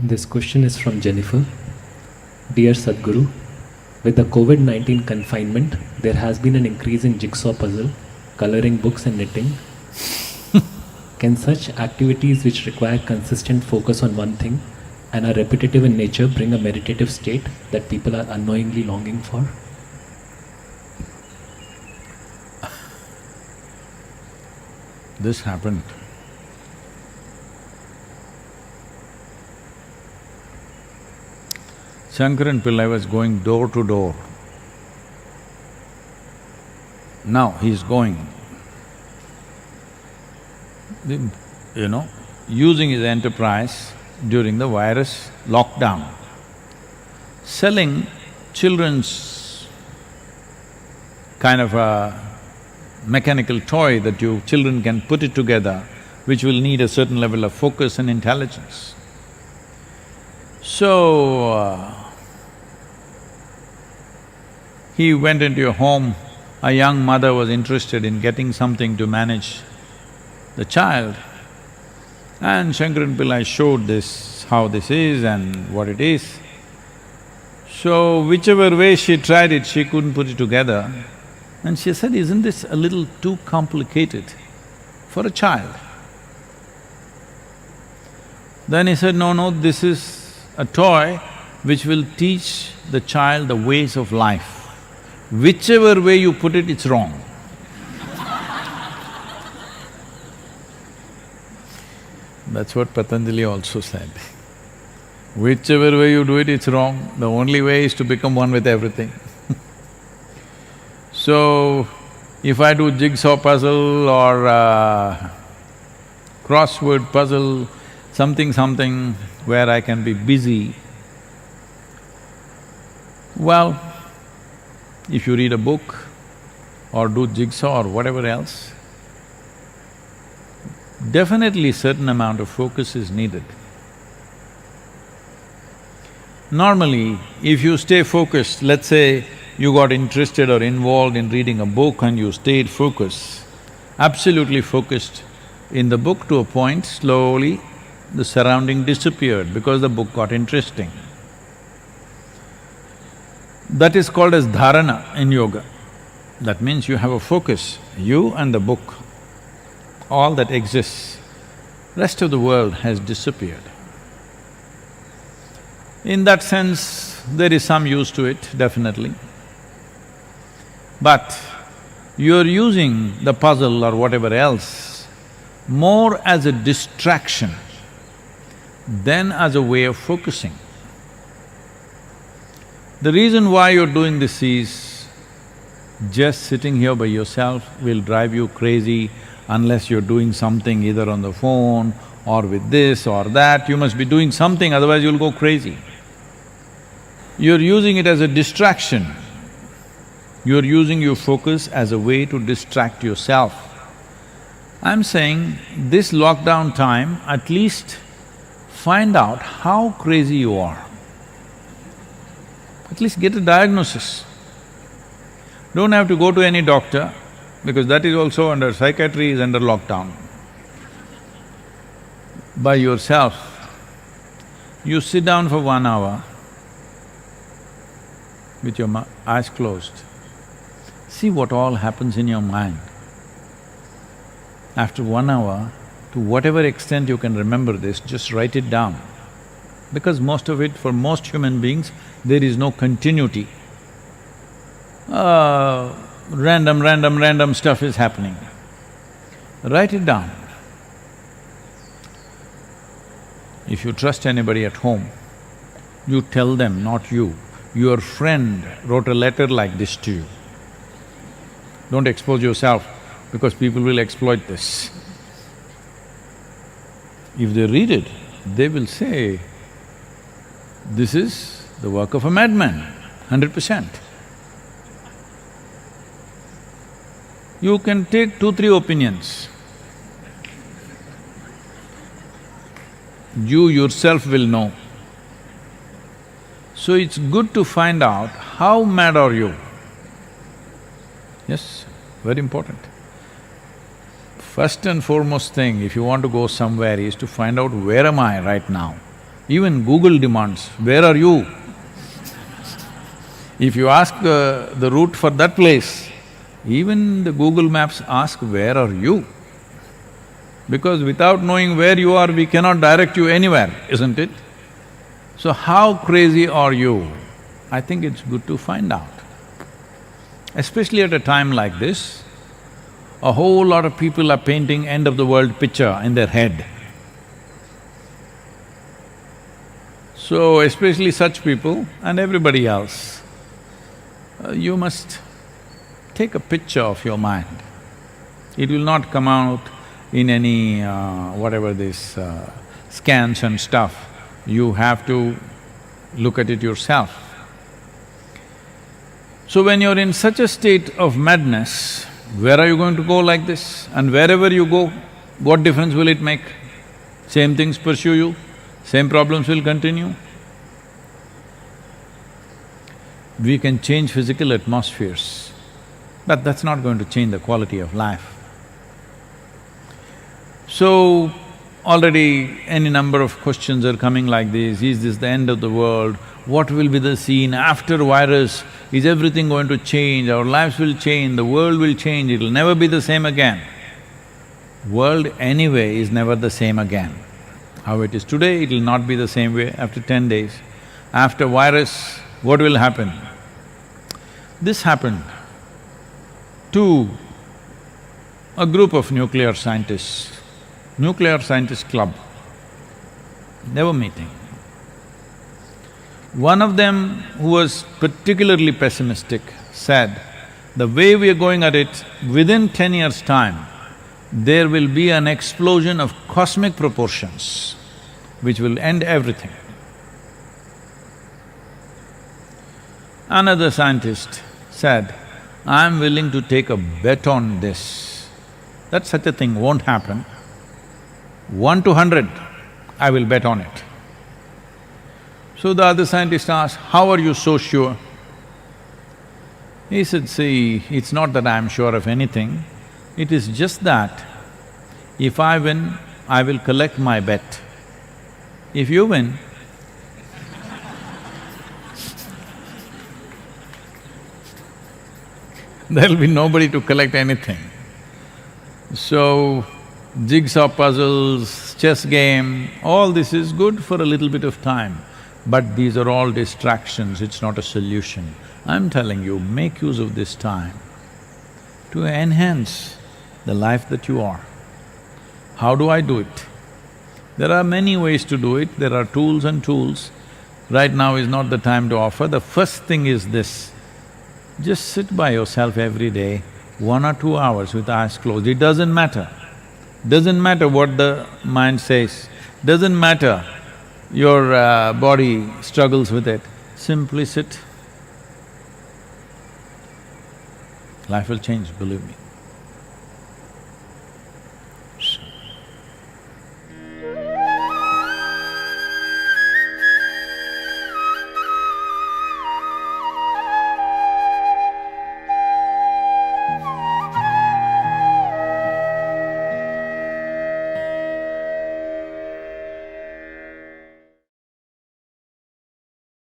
This question is from Jennifer. Dear Sadhguru, with the COVID-19 confinement, there has been an increase in jigsaw puzzle, coloring books and knitting. Can such activities which require consistent focus on one thing and are repetitive in nature bring a meditative state that people are unknowingly longing for? This happened. Shankaran Pillai was going door to door. Now he's going, using his enterprise during the virus lockdown, selling children's kind of a mechanical toy that children can put it together, which will need a certain level of focus and intelligence. So, he went into a home, a young mother was interested in getting something to manage the child, and Shankaran Pillai showed this, how this is and what it is. So, whichever way she tried it, she couldn't put it together. And she said, isn't this a little too complicated for a child? Then he said, no, this is a toy which will teach the child the ways of life. Whichever way you put it, it's wrong. That's what Patanjali also said. Whichever way you do it, it's wrong. The only way is to become one with everything. So, if I do jigsaw puzzle or crossword puzzle, something where I can be busy, well, if you read a book or do jigsaw or whatever else, definitely certain amount of focus is needed. Normally, if you stay focused, let's say you got interested or involved in reading a book and you stayed focused, absolutely focused in the book to a point, slowly the surrounding disappeared because the book got interesting. That is called as dharana in yoga. That means you have a focus, you and the book, all that exists. Rest of the world has disappeared. In that sense, there is some use to it, definitely. But you're using the puzzle or whatever else more as a distraction than as a way of focusing. The reason why you're doing this is, just sitting here by yourself will drive you crazy unless you're doing something either on the phone or with this or that. You must be doing something, otherwise you'll go crazy. You're using it as a distraction. You're using your focus as a way to distract yourself. I'm saying, this lockdown time, at least find out how crazy you are. At least get a diagnosis. Don't have to go to any doctor, because that is also under… psychiatry is under lockdown. By yourself, you sit down for 1 hour with your eyes closed. See what all happens in your mind. After 1 hour, to whatever extent you can remember this, just write it down. Because most of it, for most human beings, there is no continuity. Random stuff is happening. Write it down. If you trust anybody at home, you tell them, not you. Your friend wrote a letter like this to you. Don't expose yourself, because people will exploit this. If they read it, they will say, this is the work of a madman, 100%. You can take 2-3 opinions. You yourself will know. So it's good to find out how mad are you. Yes, very important. First and foremost thing, if you want to go somewhere, is to find out where am I right now. Even Google demands, where are you? If you ask the route for that place, even the Google Maps ask, where are you? Because without knowing where you are, we cannot direct you anywhere, isn't it? So how crazy are you? I think it's good to find out. Especially at a time like this, a whole lot of people are painting end of the world picture in their head. So especially such people and everybody else, you must take a picture of your mind. It will not come out in any whatever this scans and stuff. You have to look at it yourself. So when you're in such a state of madness, where are you going to go like this? And wherever you go, what difference will it make? Same things pursue you, same problems will continue. We can change physical atmospheres, but that's not going to change the quality of life. So, already any number of questions are coming like this, is this the end of the world? What will be the scene after virus? Is everything going to change? Our lives will change, the world will change, it'll never be the same again. World anyway is never the same again. How it is today, it'll not be the same way after 10 days. After virus, what will happen? This happened to a group of nuclear scientist club. They were meeting. One of them, who was particularly pessimistic, said, the way we are going at it, within 10 years' time, there will be an explosion of cosmic proportions which will end everything. Another scientist said, I'm willing to take a bet on this, that such a thing won't happen. 1 to 100, I will bet on it. So the other scientist asked, how are you so sure? He said, see, it's not that I'm sure of anything, it is just that if I win, I will collect my bet. If you win, there'll be nobody to collect anything. So, jigsaw puzzles, chess game, all this is good for a little bit of time, but these are all distractions, it's not a solution. I'm telling you, make use of this time to enhance the life that you are. How do I do it? There are many ways to do it, there are tools and tools. Right now is not the time to offer. The first thing is this, just sit by yourself every day, 1 or 2 hours with eyes closed. It doesn't matter. Doesn't matter what the mind says, doesn't matter your body struggles with it, simply sit. Life will change, believe me.